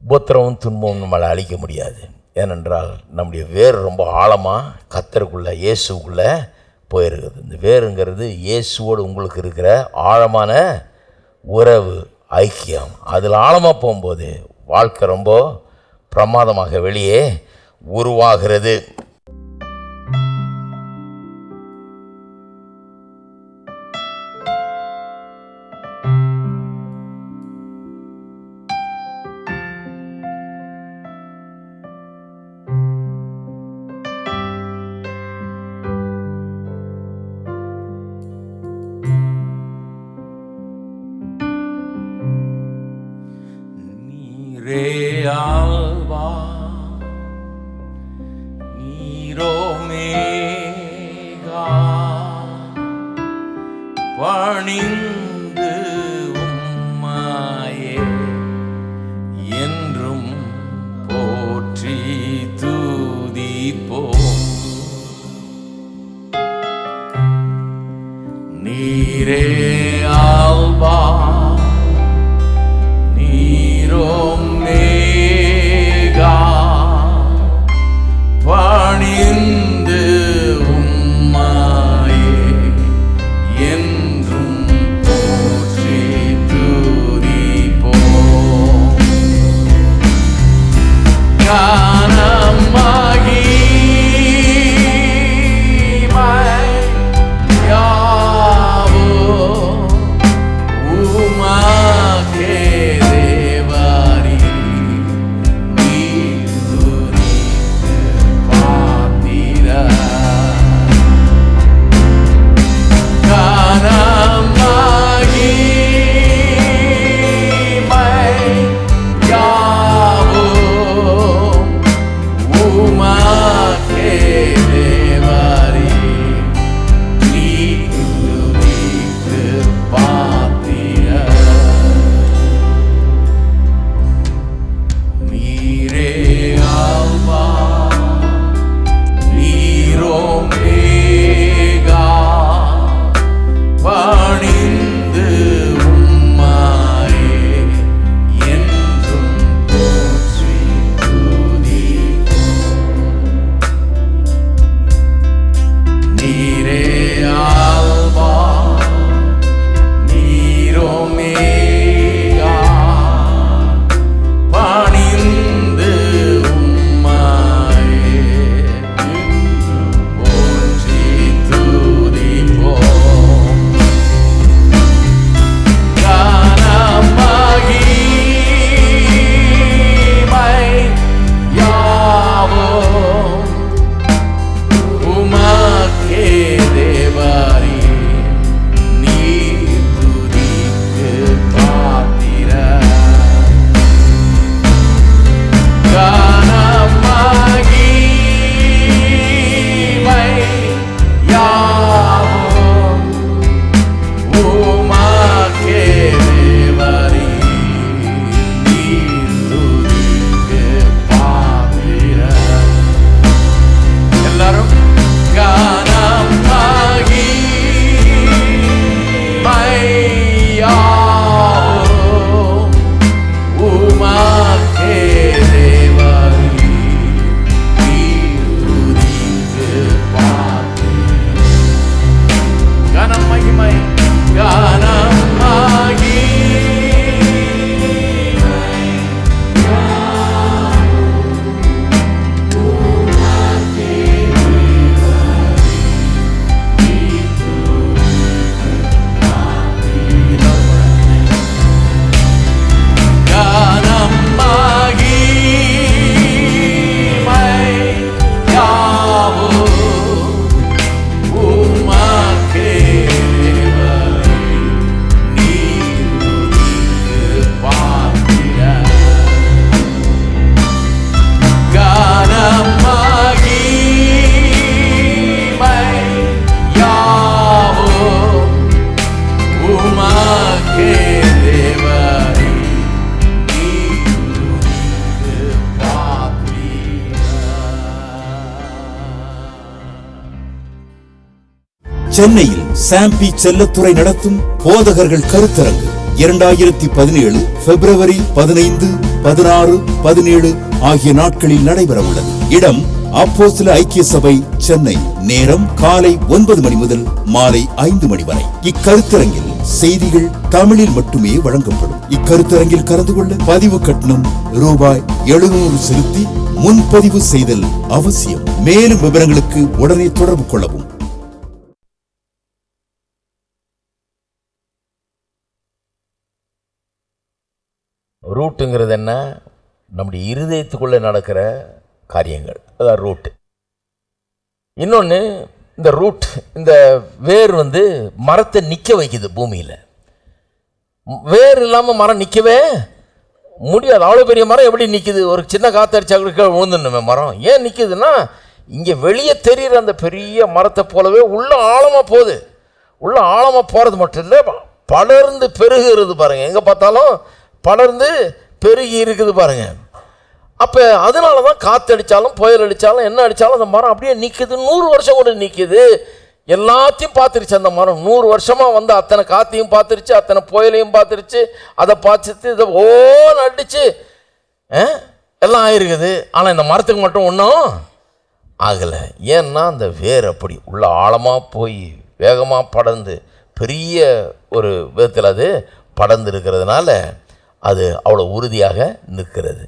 உபத்திரமும் துன்பமும் நம்மளை அழிக்க முடியாது. ஏனென்றால் நம்முடைய வேர் ரொம்ப ஆழமாக கர்த்தருக்குள்ளே இயேசுக்குள்ளே போயிருக்குது. இந்த வேருங்கிறது இயேசுவோடு உங்களுக்கு இருக்கிற ஆழமான உறவு, ஐக்கியம். அதில் ஆழமாக போகும்போது வாழ்க்கை ரொம்ப பிரமாதமாக வெளியே உருவாகிறது. Alva, Niro Mega, பணிந்து உம்மாயே என்றும் போற்றி துதிப்போம். நீரே ஆல்பா பணிந்து உம்மாயே என்றும் போற்றி துதிப்போம். கானமாகி யாவும் உமக்கே தேவரீ, சென்னையில் சாம்பி செல்லத்துறை நடத்தும் போதகர்கள் கருத்தரங்கு 2017 பிப்ரவரி 15, 16, 17 ஆகிய நாட்களில் நடைபெற உள்ளது. இடம் அப்போஸ்தல ஐக்கிய சபை, சென்னை. நேரம் காலை 9 மணி முதல் மாலை 5 மணி வரை. இக்கருத்தரங்கில் செய்திகள் தமிழில் மட்டுமே வழங்கப்படும். இக்கருத்தரங்கில் கலந்து கொள்ள பதிவு கட்டணம் ரூபாய் 700 செலுத்தி முன்பதிவு செய்தல் அவசியம். மேலும் விவரங்களுக்கு உடனே தொடர்பு கொள்ளவும். ரூட்டுங்கிறது என்ன? நம்முடைய இருதயத்துக்குள்ளே நடக்கிற காரியங்கள், அதான் ரூட்டு. இன்னொன்று, இந்த ரூட், இந்த வேர் மரத்தை நிற்க வைக்குது பூமியில். வேர் இல்லாமல் மரம் நிற்கவே முடியாது. அவ்வளோ பெரிய மரம் எப்படி நிற்குது? ஒரு சின்ன காற்றடிச்சா கூட விழுந்துடணுமே மரம். ஏன் நிற்குதுன்னா, இங்கே வெளியே தெரிகிற அந்த பெரிய மரத்தை போலவே உள்ள ஆழமாக போகுது. உள்ள ஆழமாக போகிறது மட்டும் இல்லை, படர்ந்து பெருகுறது பாருங்கள். எங்கே பார்த்தாலும் படர்ந்து பெருகி இருக்குது பாருங்க. அப்போ அதனால தான் காற்றடித்தாலும் புயல் அடித்தாலும் என்ன அடித்தாலும் அந்த மரம் அப்படியே நிற்குது. 100 வருஷம் கூட நிற்குது. எல்லாத்தையும் பார்த்துருச்சு அந்த மரம். 100 வருஷமாக அத்தனை காற்றையும் பார்த்துருச்சு, அத்தனை புயலையும் பார்த்துருச்சு, அதை பார்த்துட்டு இதை ஓன்னு அடிச்சு எல்லாம் ஆயிருக்குது. ஆனால் இந்த மரத்துக்கு மட்டும் ஒன்றும் ஆகலை. ஏன்னா அந்த வேர் அப்படி உள்ள ஆழமாக போய் வேகமாக படர்ந்து பெரிய ஒரு விதத்தில் அது படர்ந்து இருக்கிறதுனால அது அவ்வளோ உறுதியாக நிற்கிறது.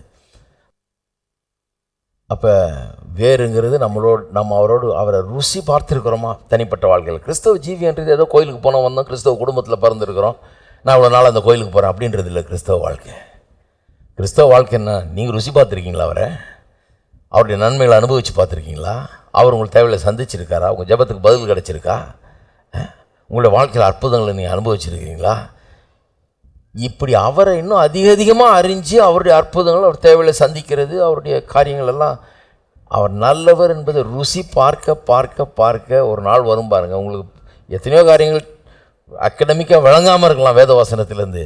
அப்போ வேறுங்கிறது நம்ம அவரை ருசி பார்த்துருக்குறோமா தனிப்பட்ட வாழ்க்கையில்? கிறிஸ்தவ ஜீவின்றது ஏதோ கோயிலுக்கு போனோம் வந்தோம், கிறிஸ்தவ குடும்பத்தில் பிறந்திருக்கிறோம், நான் இவ்வளோ நாள் அந்த கோயிலுக்கு போகிறேன் அப்படின்றது இல்லை கிறிஸ்தவ வாழ்க்கை. கிறிஸ்தவ வாழ்க்கை என்ன? நீங்கள் ருசி பார்த்துருக்கீங்களா? அவருடைய நன்மைகளை அனுபவித்து பார்த்துருக்கீங்களா? அவர் உங்களுக்கு தேவையில்லை சந்திச்சிருக்காரா? உங்கள் ஜெபத்துக்கு பதில் கிடச்சிருக்கா? உங்களுடைய வாழ்க்கையில் அற்புதங்களை நீங்கள் அனுபவிச்சிருக்கீங்களா? இப்படி அவரை இன்னும் அதிகமாக அறிஞ்சு அவருடைய அற்புதங்கள், அவர் தேவையில்லை சந்திக்கிறது, அவருடைய காரியங்கள் எல்லாம், அவர் நல்லவர் என்பதை ருசி பார்க்க பார்க்க பார்க்க ஒரு நாள் வரும் பாருங்கள். உங்களுக்கு எத்தனையோ காரியங்கள் அக்கடமிக்காக விளங்காமல் இருக்கலாம். வேத வசனத்துலேருந்து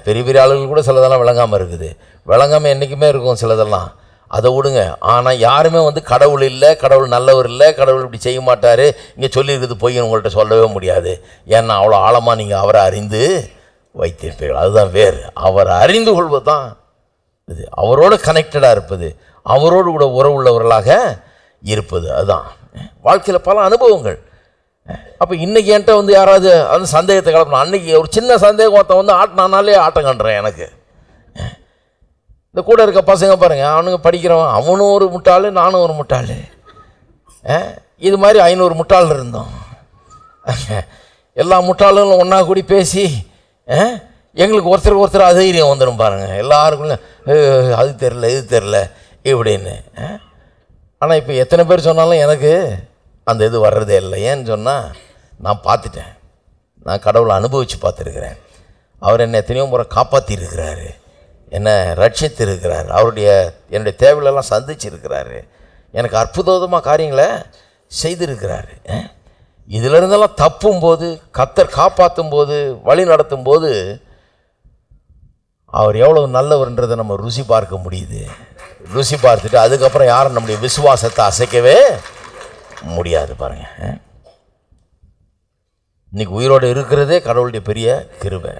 பெரிய பெரிய ஆளுகள் கூட சிலதெல்லாம் விளங்காமல் இருக்குது. விளங்காமல் என்றைக்குமே இருக்கும் சிலதெல்லாம். அதை விடுங்க. ஆனால் யாருமே கடவுள் இல்லை, கடவுள் நல்லவர் இல்லை, கடவுள் இப்படி செய்ய மாட்டார், இங்கே சொல்லியிருக்குது பொய்ன்னு உங்கள்கிட்ட சொல்லவே முடியாது. ஏன்னா அவ்வளோ ஆழமாக நீங்கள் அவரை அறிந்து வைத்திருப்பீர்கள். அதுதான் வேறு. அவரை அறிந்து கொள்வது தான் இது. அவரோடு கனெக்டடாக இருப்பது, அவரோடு கூட உறவுள்ளவர்களாக இருப்பது, அதுதான் வாழ்க்கையில் பல அனுபவங்கள். அப்போ இன்றைக்கி என்கிட்ட யாராவது அந்த சந்தேகத்தை கிளப்பணும். அன்றைக்கி ஒரு சின்ன சந்தேகம் ஒருத்தன் ஆட்டினாலே ஆட்டம் கண்டுறேன். எனக்கு இந்த கூட இருக்க பசங்க பாருங்கள், அவனுங்க படிக்கிறவன், அவனும் ஒரு முட்டாள், நானும் ஒரு முட்டாள். இது மாதிரி 500 முட்டாள் இருந்தோம். எல்லா முட்டாளும் ஒன்றா கூடி பேசி எங்களுக்கு ஒருத்தர் அதைரியம் வந்துடும் பாருங்கள். எல்லாருக்குள்ள அது தெரில இது தெரில இப்படின்னு. ஆனால் இப்போ எத்தனை பேர் சொன்னாலும் எனக்கு அந்த இது வர்றதே இல்லை. ஏன்னு சொன்னால் நான் பார்த்துட்டேன், நான் கடவுளை அனுபவித்து பார்த்துருக்கிறேன். அவர் என்னை எத்தனையோ முறை காப்பாற்றிருக்கிறாரு, என்னை ரட்சித்து இருக்கிறார், என்னுடைய தேவைகளெல்லாம் சந்திச்சிருக்கிறாரு, எனக்கு அற்புதமாக காரியங்களை செய்திருக்கிறாரு. இதிலிருந்தெல்லாம் தப்பும்போது, கர்த்தர் காப்பாற்றும் போது, வழி நடத்தும் போது அவர் எவ்வளவு நல்லவர்ன்றதை நம்ம ருசி பார்க்க முடியுது. ருசி பார்த்துட்டு அதுக்கப்புறம் யாரும் நம்முடைய விசுவாசத்தை அசைக்கவே முடியாது பாருங்கள். இன்னைக்கு உயிரோடு இருக்கிறதே கடவுளுடைய பெரிய கிருபை.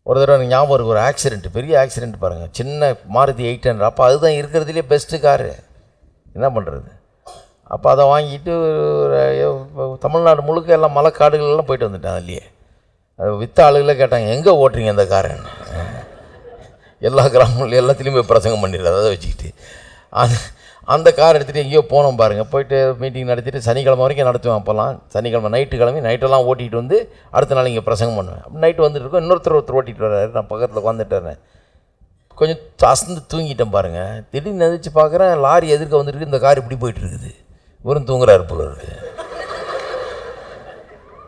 ஒரு தடவை எனக்கு ஞாபகம் இருக்குது, ஒரு ஆக்சிடெண்ட், பெரிய ஆக்சிடெண்ட் பாருங்கள். சின்ன மாருதி 800. அப்போ அதுதான் இருக்கிறதுலே பெஸ்ட்டு காரு. என்ன பண்ணுறது? அப்போ அதை வாங்கிட்டு தமிழ்நாடு முழுக்க எல்லாம் மலைக்காடுகள்லாம் போயிட்டு வந்துட்டேன். அதுலேயே அது விற்ற ஆளுகளே கேட்டாங்க, எங்கே ஓட்டுறீங்க அந்த காரன்னு. எல்லா கிராமங்களும் எல்லாத்துலேயும் போய் பிரசங்கம் பண்ணிடுறது அதை வச்சுக்கிட்டு. அந்த கார் எடுத்துகிட்டு எங்கேயோ போனோம் பாருங்கள். போயிட்டு மீட்டிங் நடத்திட்டு சனிக்கிழமை வரைக்கும் நடத்துவேன். அப்போல்லாம் சனிக்கிழமை நைட்டெல்லாம் ஓட்டிகிட்டு வந்து அடுத்த நாள் இங்கே பிரசங்கம் பண்ணுவேன். நைட்டு வந்துட்டு இருக்கோம், ஒருத்தர் ஓட்டிகிட்டு வர்றாரு, நான் பக்கத்தில் உட்காந்துட்டேன். கொஞ்சம் அசந்து தூங்கிட்டேன் பாருங்கள். திடீர்னு எதிர்த்து பார்க்குறேன், லாரி எதிர்க்க வந்துட்டு இந்த கார் இப்படி போயிட்டுருக்குது. இவரும் தூங்குறாரு போல இருக்குது.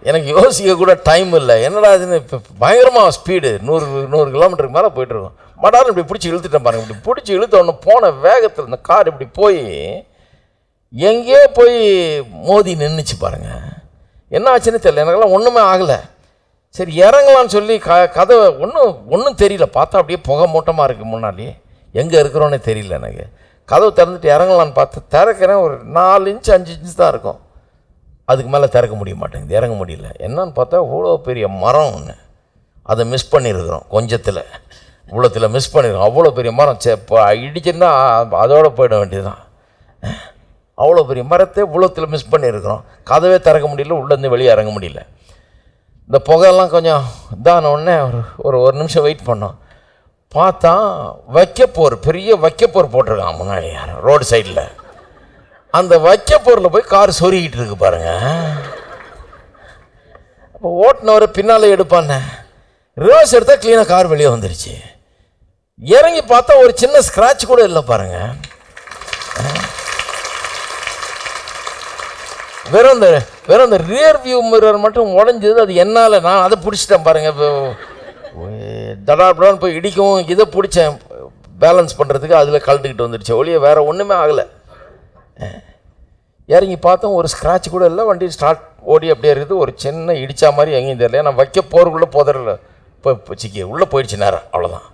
எனக்கு யோசிக்க கூட டைம் இல்லை. என்னடா இதுன்னு இப்போ பயங்கரமாக ஸ்பீடு 100 கிலோமீட்டருக்கு மேலே போய்ட்டுருக்கோம். மடாரம் இப்படி பிடிச்சி இழுத்துட்டேன் பாருங்கள். இப்படி பிடிச்சி இழுத்த ஒன்று போன வேகத்தில் இந்த கார் இப்படி போய் எங்கேயோ போய் மோதி நின்றுச்சு பாருங்கள். என்ன ஆச்சுன்னு தெரியல, எனக்கெல்லாம் ஒன்றுமே ஆகலை. சரி இறங்கலான்னு சொல்லி கதவை ஒன்றும் தெரியல. பார்த்தா அப்படியே புகை மூட்டமாக இருக்குது முன்னாடி, எங்கே இருக்கிறோன்னே தெரியல எனக்கு. கதவு திறந்துட்டு இறங்கலான்னு பார்த்து திறக்கிறேன். ஒரு 4 இன்ச்சு 5 இன்ச்சு தான் இருக்கும். அதுக்கு மேலே திறக்க முடிய மாட்டேங்குது, இறங்க முடியல. என்னன்னு பார்த்தா இவ்வளோ பெரிய மரம் ஒன்று, அதை மிஸ் பண்ணியிருக்கிறோம் கொஞ்சத்தில், இவ்வளோத்தில் மிஸ் பண்ணியிருக்கோம். அவ்வளோ பெரிய மரம் இப்போ இடிச்சுன்னா அதோடு போயிட வேண்டியதுதான். அவ்வளோ பெரிய மரத்தை இவ்வளோத்தில் மிஸ் பண்ணியிருக்கிறோம். கதவே திறக்க முடியல, உள்ளேருந்து வெளியே இறங்க முடியல. இந்த புகையெல்லாம் கொஞ்சம் இதான உடனே ஒரு நிமிஷம் வெயிட் பண்ணோம். பார்த்தா வைக்கப்போர், பெரிய வைக்கப்போர் போட்டிருக்கான் முன்னாடி ரோடு சைடில். அந்த வைக்கப்போரில் போய் கார் சொருகிட்டு இருக்கு பாருங்க. அப்போ ஓட்டுனவரை பின்னால் எடுப்பான்னு ரிவர்ஸ் எடுத்தால் க்ளீனாக கார் வெளியே வந்துருச்சு. இறங்கி பார்த்தா ஒரு சின்ன ஸ்க்ராட்ச் கூட இல்லை பாருங்க. வெறும் இந்த ரியர் வியூ மிரர் மட்டும் உடஞ்சது. அது என்னால் நான் அதை பிடிச்சிட்டேன் பாருங்கள். இப்போ தடாபடான்னு போய் இடிக்கவும் இதை பிடிச்சேன் பேலன்ஸ் பண்ணுறதுக்கு, அதில் கழட்டுக்கிட்டு வந்துடுச்சு ஒளிய, வேறு ஒன்றுமே ஆகலை. இறங்கி பார்த்தோம், ஒரு ஸ்க்ராட்ச் கூட இல்லை. வண்டி ஸ்டார்ட் ஓடி அப்படியே இருக்குது. ஒரு சின்ன இடித்தா மாதிரி எங்கேயும் தெரியல. நான் வைக்க போகிறக்குள்ளே போதரில் சிக்கி உள்ளே போயிடுச்சு நேரம், அவ்வளோதான்.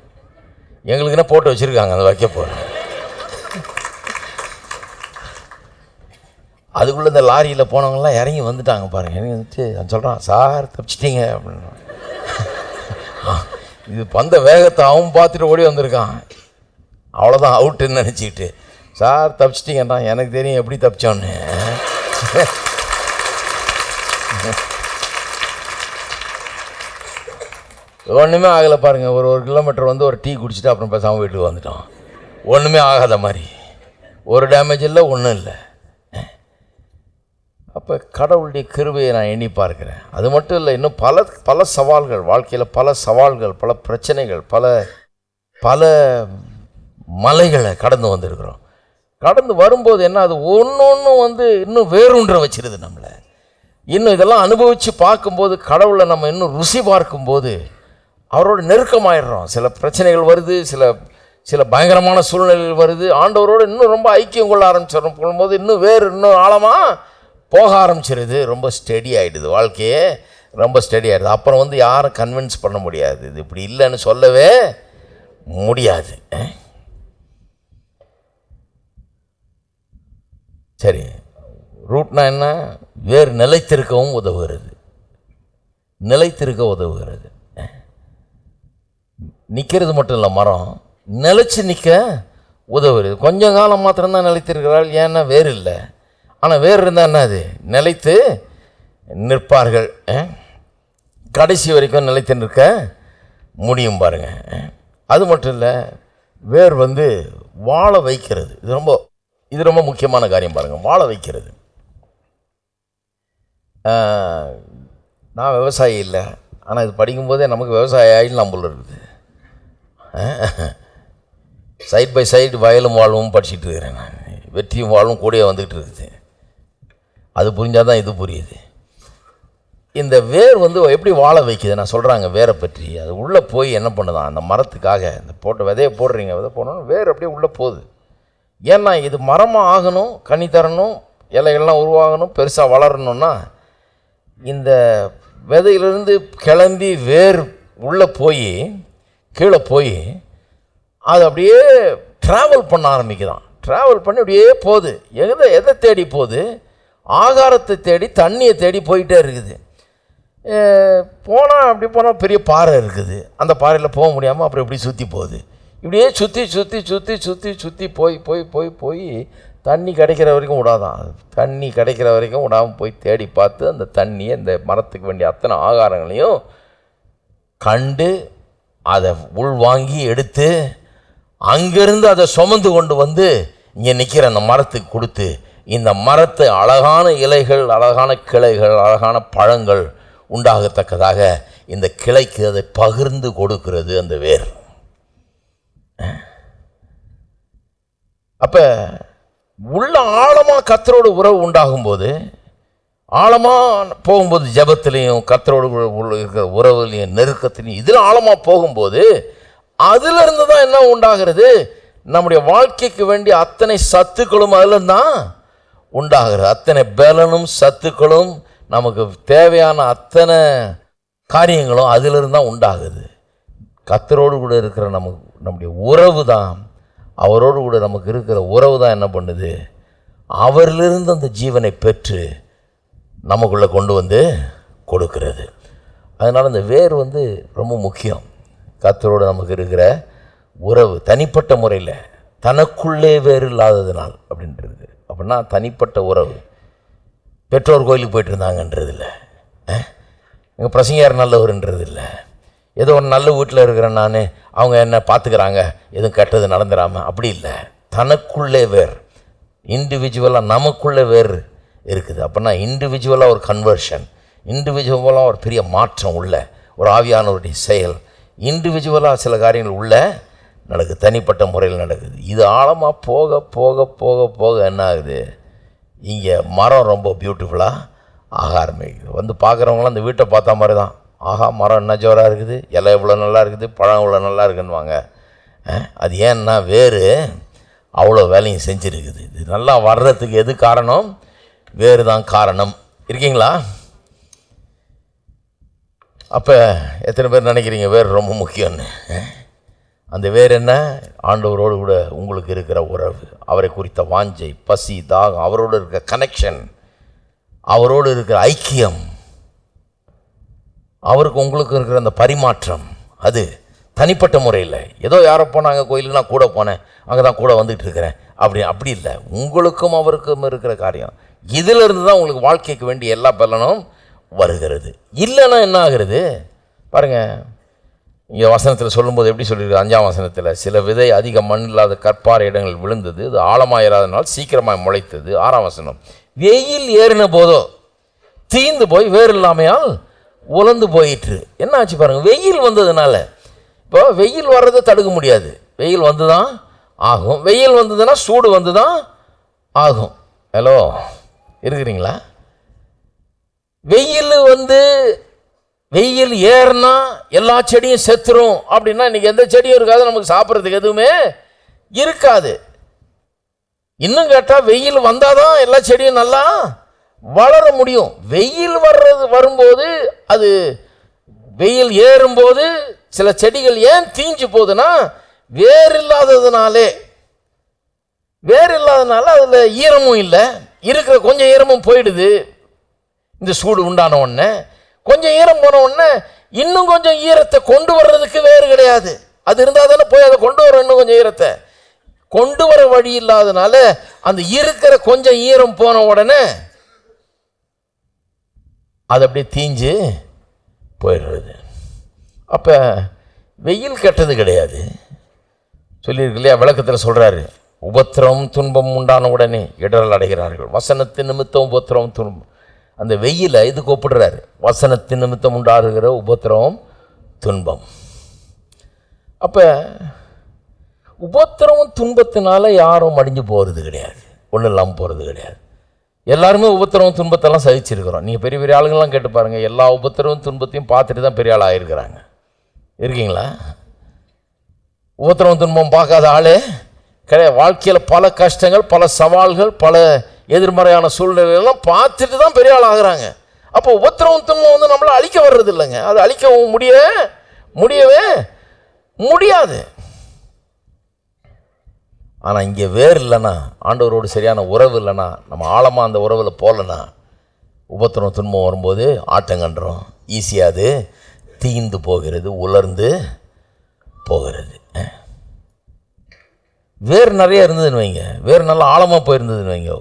எங்களுக்குன்னா போட்டு வச்சுருக்காங்க அந்த வைக்க போகிற. அதுக்குள்ளே இந்த லாரியில் போனவங்களாம் இறங்கி வந்துட்டாங்க பாருங்கள். இறங்கி வந்துட்டு நான் சொல்கிறான், சார் தப்பிச்சிட்டிங்க அப்படின்னு. இது பந்த வேகத்தை அவன் பார்த்துட்டு ஓடி வந்திருக்கான். அவ்வளோதான் அவுட்டுன்னு நினச்சிக்கிட்டு, சார் தப்பிச்சிட்டிங்கண்ணா, எனக்கு தெரியும் எப்படி தப்பிச்சோன்னு. ஒன்றுமே ஆகலை பாருங்கள். ஒரு கிலோமீட்டர் வந்து ஒரு டீ குடிச்சிட்டு அப்புறம் பேசாமல் வீட்டுக்கு வந்துட்டோம். ஒன்றுமே ஆகாத மாதிரி, ஒரு டேமேஜ் இல்லை, ஒன்றும் இல்லை. அப்போ கடவுளுடைய கிருபையை நான் எண்ணி பார்க்கிறேன். அது மட்டும் இல்லை, இன்னும் பல சவால்கள் வாழ்க்கையில், பல சவால்கள், பல பிரச்சனைகள், பல மலைகளை கடந்து வந்திருக்கிறோம். கடந்து வரும்போது என்ன, அது ஒன்று வந்து இன்னும் வேறுன்ற வச்சிருது நம்மளை. இன்னும் இதெல்லாம் அனுபவித்து பார்க்கும்போது, கடவுளை நம்ம இன்னும் ருசி பார்க்கும்போது அவரோட நெருக்கமாயிடுறோம். சில பிரச்சனைகள் வருது, சில பயங்கரமான சூழ்நிலைகள் வருது. ஆண்டவரோடு இன்னும் ரொம்ப ஐக்கியம் கொள்ள ஆரம்பிச்சிடறோம். போகும்போது இன்னும் ஆழமாக போக ஆரம்பிச்சிருது. ரொம்ப ஸ்டெடி ஆகிடுது, வாழ்க்கையே ரொம்ப ஸ்டெடி ஆகிடுது. அப்புறம் வந்து யாரும் கன்வின்ஸ் பண்ண முடியாது, இது இப்படி இல்லைன்னு சொல்லவே முடியாது. சரி, ரூட்னா என்ன? வேறு நிலைத்திருக்கவும் உதவுகிறது, நிலைத்திருக்க உதவுகிறது. நிற்கிறது மட்டும் இல்லை, மரம் நிலைச்சி நிற்க உதவுகிறது. கொஞ்சம் காலம் மாத்திரம்தான் நிலைத்திருக்கிறாள், ஏன்னா வேறு இல்லை. ஆனால் வேறு இருந்தால் என்ன, அது நிலைத்து நிற்பார்கள். கடைசி வரைக்கும் நிலைத்து நிற்க முடியும் பாருங்க. அது மட்டும் இல்லை, வேர் வந்து வாழ வைக்கிறது. இது ரொம்ப முக்கியமான காரியம் பாருங்கள், வாழ வைக்கிறது. நான் விவசாயி இல்லை, ஆனால் இது படிக்கும்போதே நமக்கு விவசாய ஆயிடலாம் போல இருக்குது. சைட் பை சைடு வயலும் வாழ்வும் படிச்சுட்டு இருக்கிறேன் நான். வெற்றியும் வாழும் கூடயே வந்துக்கிட்டு இருக்குது. அது புரிஞ்சால் தான் இது புரியுது. இந்த வேர் வந்து எப்படி வாழ வைக்குது நான் சொல்கிறாங்க வேரை பற்றி. அது உள்ளே போய் என்ன பண்ணுதான், அந்த மரத்துக்காக இந்த விதையை போடுறீங்க, விதை போடணும், வேர் அப்படியே உள்ளே போகுது. ஏன்னா இது மரமாக ஆகணும், கனி தரணும், இலைகள்லாம் உருவாகணும், பெருசாக வளரணும்னா இந்த விதையிலிருந்து கிளம்பி வேர் உள்ளே போய் கீழே போய் அது அப்படியே ட்ராவல் பண்ண ஆரம்பிக்குதான். ட்ராவல் பண்ணி அப்படியே போகுது. எதை தேடி போகுது? ஆகாரத்தை தேடி, தண்ணியை தேடி போயிட்டே இருக்குது. அப்படி போனால் பெரிய பாறை இருக்குது, அந்த பாறையில் போக முடியாமல் அப்புறம் இப்படி சுற்றி போகுது. இப்படியே சுற்றி போய் தண்ணி கிடைக்கிற வரைக்கும் விடாதான். தண்ணி கிடைக்கிற வரைக்கும் விடாமல் போய் தேடி பார்த்து அந்த தண்ணியை, இந்த மரத்துக்கு வேண்டிய அத்தனை ஆகாரங்களையும் கண்டு அதை உள்வாங்கி எடுத்து அங்கேருந்து அதை சுமந்து கொண்டு வந்து இங்கே நிற்கிற அந்த மரத்துக்கு கொடுத்து, இந்த மரத்தை அழகான இலைகள், அழகான கிளைகள், அழகான பழங்கள் உண்டாகத்தக்கதாக இந்த கிளைக்கு அதை பகிர்ந்து கொடுக்கிறது அந்த வேர். அப்போ உள்ள ஆழமாக கர்த்தரோடு உறவு உண்டாகும்போது, ஆழமாக போகும்போது, ஜெபத்திலையும் கர்த்தரோடு இருக்கிற உறவுலையும் நெருக்கத்திலையும் இதில் ஆழமாக போகும்போது, அதிலிருந்து தான் என்ன உண்டாகிறது, நம்முடைய வாழ்க்கைக்கு வேண்டிய அத்தனை சத்துக்களும் அதில் தான் உண்டாகிறது. அத்தனை பலனும் சத்துக்களும் நமக்கு தேவையான அத்தனை காரியங்களும் அதிலிருந்து தான் உண்டாகுது. கர்த்தரோடு கூட இருக்கிற நம்முடைய உறவு தான், அவரோடு கூட நமக்கு இருக்கிற உறவு தான் என்ன பண்ணுது, அவரிலிருந்து அந்த ஜீவனை பெற்று நமக்குள்ளே கொண்டு வந்து கொடுக்கிறது. அதனால் இந்த வேர் வந்து ரொம்ப முக்கியம். கர்த்தரோடு நமக்கு இருக்கிற உறவு தனிப்பட்ட முறையில் தனக்குள்ளே வேறு இல்லாததுனால் அப்படின்றது. அப்படின்னா தனிப்பட்ட உறவு. பெற்றோர் கோயிலுக்கு போயிட்டு இருந்தாங்கன்றது இல்லை, எங்கள் பிரசங்கியார் நல்லவர்ன்றது இல்லை, ஏதோ ஒரு நல்ல வீட்டில் இருக்கிறேன் நான், அவங்க என்ன பார்த்துக்கிறாங்க, எதுவும் கெட்டது நடந்துடாமல், அப்படி இல்லை. தனக்குள்ளே வேர், இண்டிவிஜுவலாக நமக்குள்ளே வேர் இருக்குது. அப்படின்னா இண்டிவிஜுவலாக ஒரு கன்வர்ஷன், இண்டிவிஜுவலாக ஒரு பெரிய மாற்றம் உள்ள ஒரு ஆவியானவருடைய செயல், இண்டிவிஜுவலாக சில காரியங்கள் உள்ள நடக்குது, தனிப்பட்ட முறையில் நடக்குது. இது ஆழமாக போக போக போக போக என்ன ஆகுது, இங்கே மரம் ரொம்ப பியூட்டிஃபுல்லாக ஆக ஆரம்பிக்குது. வந்து பார்க்குறவங்களாம் அந்த வீட்டை பார்த்தா மாதிரி தான், ஆஹா மரம் என்ன ஜோராக இருக்குது, இலை இவ்வளோ நல்லா இருக்குது, பழம் இவ்வளோ நல்லா இருக்குன்னுவாங்க. அது ஏன்னா வேறு அவ்வளோ வேலையும் செஞ்சுருக்குது. இது நல்லா வர்றதுக்கு எது காரணம்? வேறு தான் காரணம். இருக்கீங்களா? அப்போ எத்தனை பேர் நினைக்கிறீங்க வேறு ரொம்ப முக்கியம்னு? அந்த வேறு என்ன? ஆண்டவரோடு கூட உங்களுக்கு இருக்கிற உறவு, அவரை குறித்த வாஞ்சை, பசி, தாகம், அவரோடு இருக்கிற கனெக்ஷன், அவரோடு இருக்கிற ஐக்கியம், அவருக்கு உங்களுக்கு இருக்கிற அந்த பரிமாற்றம். அது தனிப்பட்ட முறையில் ஏதோ யாரோ போனாங்க கோயிலுக்கு, நான் கூட போனேன், அங்கே தான் கூட வந்துட்டு இருக்கிறேன், அப்படி இல்லை. உங்களுக்கும் அவருக்கும் இருக்கிற காரியம். இதிலிருந்து தான் உங்களுக்கு வாழ்க்கைக்கு வேண்டிய எல்லா பலனும் வருகிறது. இல்லைன்னா என்ன ஆகிறது பாருங்கள். இங்கே வசனத்தில் சொல்லும்போது எப்படி சொல்லியிருக்கு? 5ஆம் வசனத்தில், சில விதை அதிக மண் இல்லாத கற்பாறை இடங்கள் விழுந்தது, அது ஆழமாக இராதனால் சீக்கிரமாக முளைத்தது. 6ஆம் வசனம், வெயில் ஏறின போதோ தீந்து போய் வேறு இல்லாமையால் உலர்ந்து போயிற்று. என்ன ஆச்சு பாருங்கள், வெயில் வந்ததுனால. இப்போ வெயில் வர்றதை தடுக்க முடியாது, வெயில் வந்து தான் ஆகும். வெயில் வந்ததுன்னா சூடு வந்து தான் ஆகும். ஹலோ, இருக்கிறீங்களா? வெயில் ஏறினா எல்லா செடியும் செத்துரும் அப்படின்னா இன்றைக்கி எந்த செடியும் இருக்காது, நமக்கு சாப்பிட்றதுக்கு எதுவுமே இருக்காது. இன்னும் கேட்டால் வெயில் வந்தால் தான் எல்லா செடியும் நல்லா வளர முடியும். வெயில் வரும்போது, அது வெயில் ஏறும்போது சில செடிகள் ஏன் தீஞ்சு போகுதுன்னா வேர் இல்லாததுனாலே. வேர் இல்லாததுனால அதில் ஈரமும் இல்லை, இருக்கிற கொஞ்சம் ஈரமும் போயிடுது. இந்த சூடு உண்டான உடனே கொஞ்சம் ஈரம் போன உடனே இன்னும் கொஞ்சம் ஈரத்தை கொண்டு வர்றதுக்கு வேறு கிடையாது. அது இருந்தால் தானே போய் அதை கொண்டு வர, இன்னும் கொஞ்சம் ஈரத்தை கொண்டு வர வழி இல்லாதனால அந்த இருக்கிற கொஞ்சம் ஈரம் போன உடனே அது அப்படியே தீஞ்சு போயிடுறது. அப்போ வெயில் கெட்டது கிடையாது. சொல்லியிருக்கு இல்லையா, விளக்கத்தில் சொல்கிறாரு, உபத்திரம் துன்பம் உண்டான உடனே இடரல் அடைகிறார்கள். வசனத்தின் நிமித்தம் உபத்திரம் துன்பம். அந்த வெயிலை இதுக்கு ஒப்பிடுறாரு. வசனத்தின் நிமித்தம் உண்டாகுகிற உபத்திரம் துன்பம். அப்போ உபத்திரமும் துன்பத்தினால யாரும் மடிஞ்சு போகிறது கிடையாது, ஒன்றும் இல்லாமல் போகிறது கிடையாது. எல்லாருமே உபத்திரமும் துன்பத்தெல்லாம் சகிச்சிருக்கிறோம். நீங்கள் பெரிய பெரிய ஆளுங்கள்லாம் கேட்டு பாருங்கள், எல்லா உபத்திரமும் துன்பத்தையும் பார்த்துட்டு தான் பெரிய ஆள் ஆகிருக்கிறாங்க. இருக்கீங்களா? உபத்திரமும் துன்பம் பார்க்காத ஆளே கிடையாது. வாழ்க்கையில் பல கஷ்டங்கள், பல சவால்கள், பல எதிர்மறையான சூழ்நிலைகள்லாம் பார்த்துட்டு தான் பெரிய ஆள் ஆகுறாங்க. அப்போ உபத்திரமும் துன்பம் வந்து நம்மளை அழிக்க வர்றது இல்லைங்க, அது அழிக்கவும் முடியவே முடியாது. ஆனால் இங்கே வேறு இல்லைன்னா, ஆண்டவரோடு சரியான உறவு இல்லைன்னா, நம்ம ஆழமாக அந்த உறவில் போகலன்னா, உபத்திரம் துன்பம் வரும்போது ஆட்டங்கன்றோம், ஈஸியாக அது தீந்து போகிறது, உலர்ந்து போகிறது. வேறு நிறைய இருந்ததுன்னு வைங்க, வேறு நல்லா ஆழமாக போயிருந்ததுன்னு வைங்க,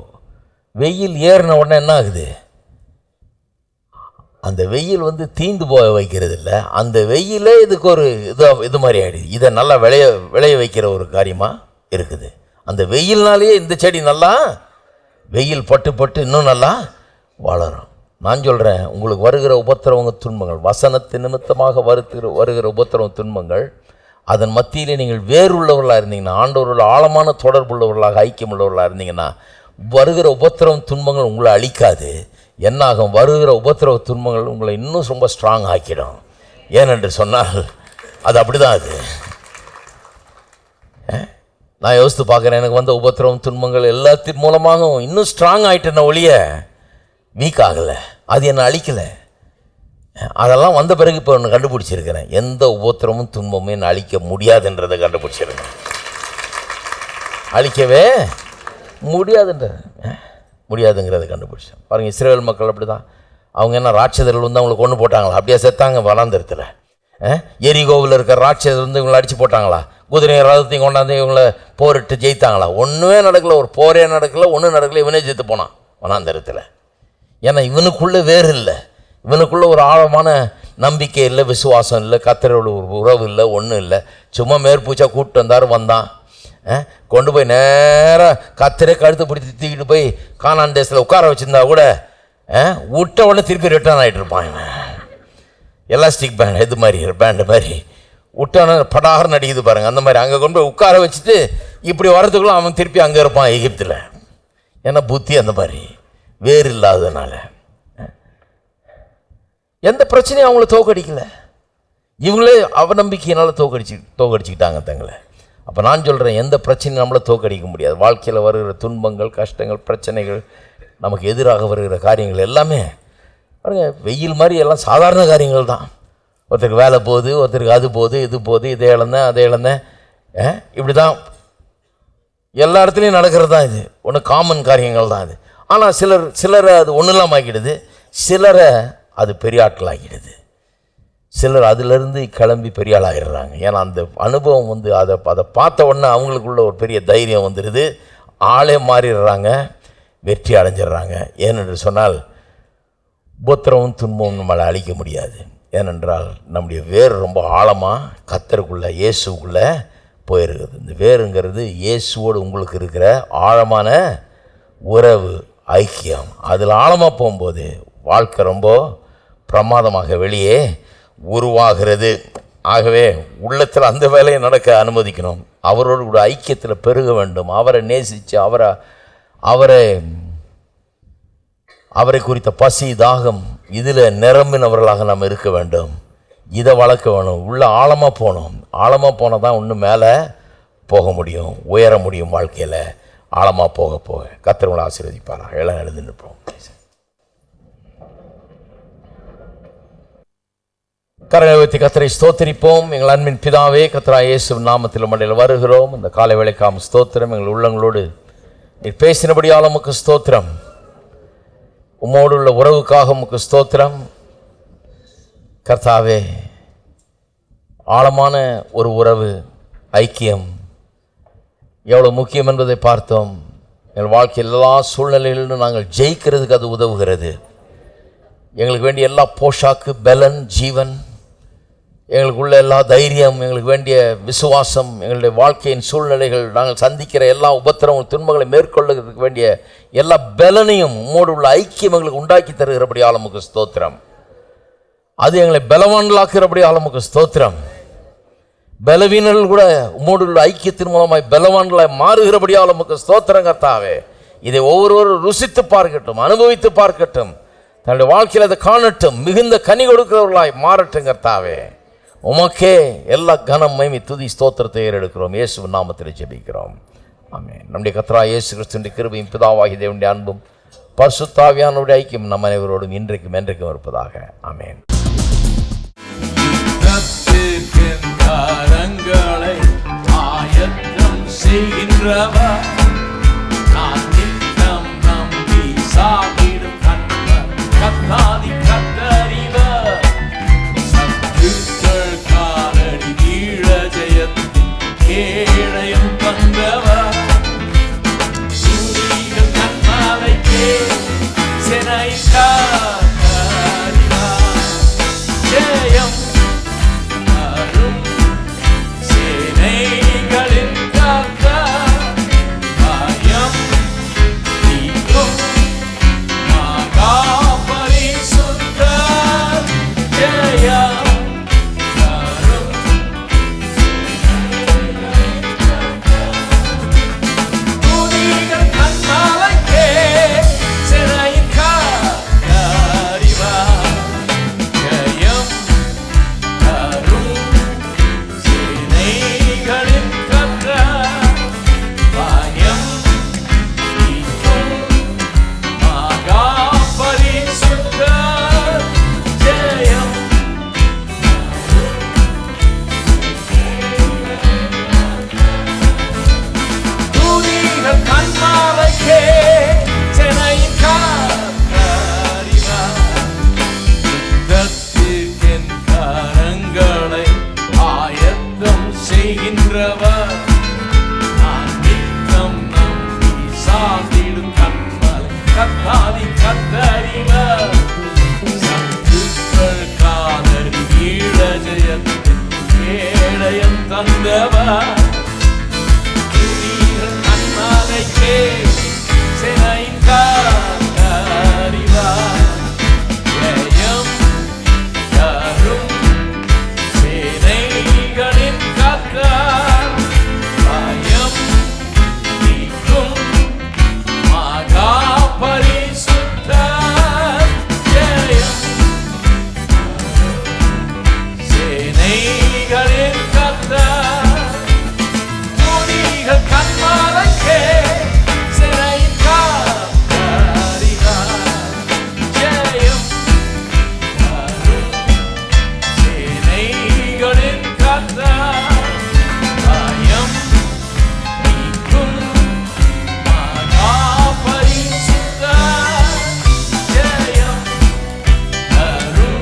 வெயில் ஏறின உடனே என்ன ஆகுது, அந்த வெயில் வந்து தீந்து போக வைக்கிறது இல்லை, அந்த வெயிலே இதுக்கு ஒரு இது மாதிரி ஆகிடுது. இதை நல்லா விளைய வைக்கிற ஒரு காரியமாக இருக்குது. அந்த வெயில்னாலேயே இந்த செடி நல்லா வெயில் பட்டு இன்னும் நல்லா வளரும். நான் சொல்கிறேன், உங்களுக்கு வருகிற உபத்திரவங்க துன்பங்கள், வசனத்தின் நிமித்தமாக வருகிற உபத்திரவ துன்பங்கள், அதன் மத்தியிலே நீங்கள் வேறுள்ளவர்களாக இருந்தீங்கன்னா, ஆண்டவர்களோட ஆழமான தொடர்புள்ளவர்களாக ஐக்கியம் உள்ளவர்களாக இருந்தீங்கன்னா, வருகிற உபத்திரவ துன்பங்கள் உங்களை அழிக்காது. என்னாகும், வருகிற உபத்திரவ துன்பங்கள் உங்களை இன்னும் ரொம்ப ஸ்ட்ராங் ஆக்கிடும். ஏனென்று சொன்னால் அது அப்படி தான். அது நான் யோசித்து பார்க்குறேன், எனக்கு வந்த உபத்திரவம் துன்பங்கள் எல்லாத்தின் மூலமாகவும் இன்னும் ஸ்ட்ராங் ஆகிட்டேன ஒழிய வீக் ஆகலை, அது என்னை அழிக்கலை. அதெல்லாம் வந்த பிறகு இப்போ ஒன்று கண்டுபிடிச்சிருக்கிறேன், எந்த உபத்திரமும் துன்பமும் என்னை அழிக்க முடியாதுன்றதை கண்டுபிடிச்சிருக்கேன். அழிக்கவே முடியாதுன்ற முடியாதுங்கிறத கண்டுபிடிச்சேன். பாருங்கள், இஸ்ரேல் மக்கள் அப்படி தான். அவங்க என்ன ராட்சதர்கள் வந்து அவங்களை கொண்டு போட்டாங்களா? அப்படியே செத்தாங்க வனாந்தரத்தில். எரிகோவில் இருக்கிற ராட்சதர் வந்து இவங்களை அடித்து போட்டாங்களா? குதிரை ரதத்தையும் கொண்டாந்து இவங்களை போரிட்டு ஜெயித்தாங்களா? ஒன்றுமே நடக்கலை. ஒரு போரே நடக்கலை, ஒன்றும் நடக்கலை. இவனே ஜெயித்து போனான் வனாந்தரத்தில். ஏன்னா இவனுக்குள்ளே வேறு இல்லை, இவனுக்குள்ளே ஒரு ஆழமான நம்பிக்கை இல்லை, விசுவாசம் இல்லை, கர்த்தரோட ஒரு உறவு இல்லை, ஒன்றும் இல்லை. சும்மா மேற்பூச்சா கூப்பிட்டு வந்தான். கொண்டு போய் நேராக கர்த்தரே கழுத்து பிடிச்சி தூக்கிட்டு போய் கானான் தேசத்தில் உட்கார வச்சுருந்தா கூட விட்ட உடனே திருப்பி ரிட்டர்ன் ஆகிட்டு இருப்பான். இவன் எலாஸ்டிக் பேண்ட், இது மாதிரி பேண்டு மாதிரி விட்டான படாகரம் நடிக்குது பாருங்கள். அந்த மாதிரி அங்கே கொண்டு போய் உட்கார வச்சுட்டு இப்படி வரதுக்குள்ள அவன் திருப்பி அங்கே இருப்பான் எகிப்தில். ஏன்னா புத்தி அந்த மாதிரி வேறு இல்லாததுனால எந்த பிரச்சனையும் அவங்கள தோக்கடிக்கலை. இவங்களே அவநம்பிக்கையினால் தோக்கடிச்சுக்கிட்டாங்க தங்களை. அப்போ நான் சொல்கிறேன், எந்த பிரச்சனையும் நம்மளை தோக்கடிக்க முடியாது. வாழ்க்கையில் வருகிற துன்பங்கள், கஷ்டங்கள், பிரச்சனைகள், நமக்கு எதிராக வருகிற காரியங்கள் எல்லாமே பாருங்க, வெயில் மாதிரி எல்லாம் சாதாரண காரியங்கள் தான். ஒருத்தருக்கு வேலை போகுது, ஒருத்தருக்கு அது போகுது, இது போகுது, இதை இழந்தேன், அதை இழந்தேன், இப்படி தான் எல்லா இடத்துலையும் நடக்கிறது தான். இது ஒன்று காமன் காரியங்கள் தான் இது. ஆனால் சிலரை அது ஒன்றும் இல்லாமல் ஆக்கிடுது, சிலரை அது பெரிய ஆட்கள் ஆகிடுது. சிலர் அதிலிருந்து கிளம்பி பெரிய ஆள் ஆகிடுறாங்க. ஏன்னா அந்த அனுபவம் வந்து அதை பார்த்த உடனே அவங்களுக்குள்ள ஒரு பெரிய தைரியம் வந்துடுது, ஆளே மாறிடுறாங்க, வெற்றி அடைஞ்சிடுறாங்க. ஏனென்று சொன்னால் உபத்திரமும் துன்பமும் நம்மளை அழிக்க முடியாது. ஏனென்றால் நம்முடைய வேர் ரொம்ப ஆழமாக கர்த்தருக்குள்ளே, இயேசுக்குள்ளே போயிருக்குது. இந்த வேருங்கிறது இயேசுவோடு உங்களுக்கு இருக்கிற ஆழமான உறவு, ஐக்கியம். அதில் ஆழமாக போகும்போது வாழ்க்கை ரொம்ப பிரமாதமாக வெளியே உருவாகிறது. ஆகவே உள்ளத்தில் அந்த வேலையை நடக்க அனுமதிக்கணும். அவரோடு கூட ஐக்கியத்தில் பெருக வேண்டும். அவரை நேசித்து அவரை குறித்த பசி, தாகம் இதில் நிரம்பினவர்களாக நாம் இருக்க வேண்டும். இதை வளர்க்க வேணும். உள்ள ஆழமாக போகணும். ஆழமாக போனால் தான் இன்னும் மேலே போக முடியும், உயர முடியும். வாழ்க்கையில் ஆழமாக போக போக கர்த்தர் உங்களை ஆசீர்வதிப்பாராக. எல்லாம் எழுந்து நிற்போம். கரங்களை உயர்த்தி கர்த்தரை ஸ்தோத்திரிப்போம். எங்கள் அன்பின் பிதாவே, கர்த்தராகிய இயேசுவின் நாமத்தில் மண்டையில் வருகிறோம். இந்த காலை வேளைக்காம் ஸ்தோத்திரம். எங்கள் உள்ளங்களோடு நீர் பேசினபடியால் உமக்கு ஸ்தோத்திரம். உம்மோடு உள்ள உறவுக்காக உமக்கு ஸ்தோத்திரம். கர்த்தாவே, ஆழமான ஒரு உறவு, ஐக்கியம் எவ்வளோ முக்கியம் என்பதை பார்த்தோம். எங்கள் வாழ்க்கையில் எல்லா சூழ்நிலைகளிலும் நாங்கள் ஜெயிக்கிறதுக்கு அது உதவுகிறது. எங்களுக்கு வேண்டிய எல்லா போஷாக்கு, பலன், ஜீவன், எங்களுக்குள்ள எல்லா தைரியம், எங்களுக்கு வேண்டிய விசுவாசம், எங்களுடைய வாழ்க்கையின் சூழ்நிலைகள், நாங்கள் சந்திக்கிற எல்லா உபத்திரமும், துன்பங்களை மேற்கொள்ளுறதுக்கு வேண்டிய எல்லா பலனையும் உம்மோடு உள்ள ஐக்கியம் எங்களுக்கு உண்டாக்கி தருகிறபடி ஆளுமுக்கு ஸ்தோத்திரம். அது எங்களை பலவான்களாக்குகிறபடி ஆளுமுக்கு ஸ்தோத்திரம். பலவீனர்கள் கூட உம்மோடு உள்ள ஐக்கியத்தின் மூலமாய் பலவான்களாய் மாறுகிறபடி ஆளுமுக்கு ஸ்தோத்திரம். கர்த்தாவே, இதை ஒவ்வொருவரும் ருசித்து பார்க்கட்டும், அனுபவித்து பார்க்கட்டும், தன்னுடைய வாழ்க்கையில் அதை காணட்டும், மிகுந்த கனி கொடுக்கிறவர்களாய் மாறட்டும். கர்த்தாவே, உமக்கே எல்லா கனம், மகிமை, துதி, ஸ்தோத்திரத்தை ஏறெடுக்கிறோம். இயேசுவின் நாமத்தில் ஜெபிக்கிறோம். ஆமென். நம்முடைய கர்த்தராகிய இயேசு கிறிஸ்துவின் கிருபையும், பிதாவாகிய தேவனுடைய அன்பும், பரிசுத்த ஆவியானவருடைய ஐக்கியம் நம் அனைவரோடும் இன்றைக்கும் என்றைக்கும் இருப்பதாக. ஆமென். கரங்களை ஆயத்தம் செய்கின்றவர், நான் நித்தம் நம்பி சாகிடும் கண்வர், கத்தாதி கத்தறிவர், சத்துக்கள் காலடி வீழ ஜெயத்தின் கேடயம் தந்தவர், சிந்திகள் கண்மலைக்கே செனை காத்தறிவர், ஜெயம் தரும் சேனைகளின் கர்த்தர், செய்கின்றவர் நான் நித்தம் நம்பி சார்ந்திடும் கண்மலை கத்தாதி கத்தறிவர் சத்துக்கள் காதறி ஈழ ஜெயத்தின் கேடயம் தந்தவர் கண்மலைக்கே சினையின் காத்தறிவர் ஜெயம் தரும் சேனைகளின் கர்த்தர் பயம் நீக்கும் மகா பரிசுத்தர் ஜெயம் சேனைகளின் கர்த்தர் துதிகள் கண்மலைக்கே சினையின் காத்தறிவர் ஜெயம் தரும் சேனைகளின் கர்த்தர் பயம் நீக்கும் மகா பரிசுத்தர் ஜெயம் தரும்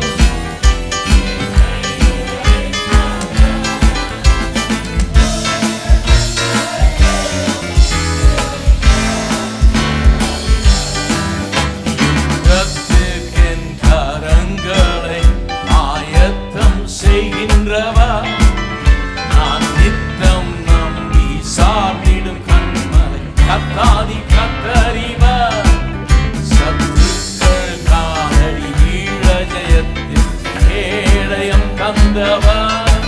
யுத்தத்துக்கென் கரங்களை ஆயத்தம் செய்கின்றவர் நான் நித்தம் நம்பி சார்ந்திடும் கண்மலை கத்தாதி கத்தறிவர் சத்துக்கள் காலடி ஈழ ஜெயத்தின் கேடயம் தந்தவர்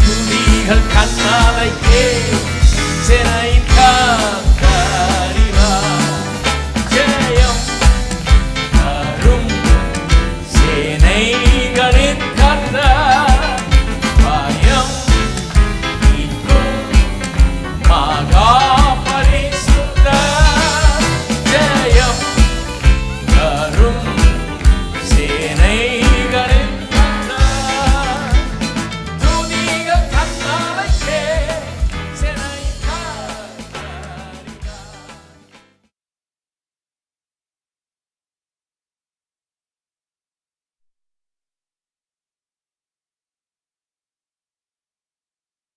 துதிகள் கண்மலைக்கே சினை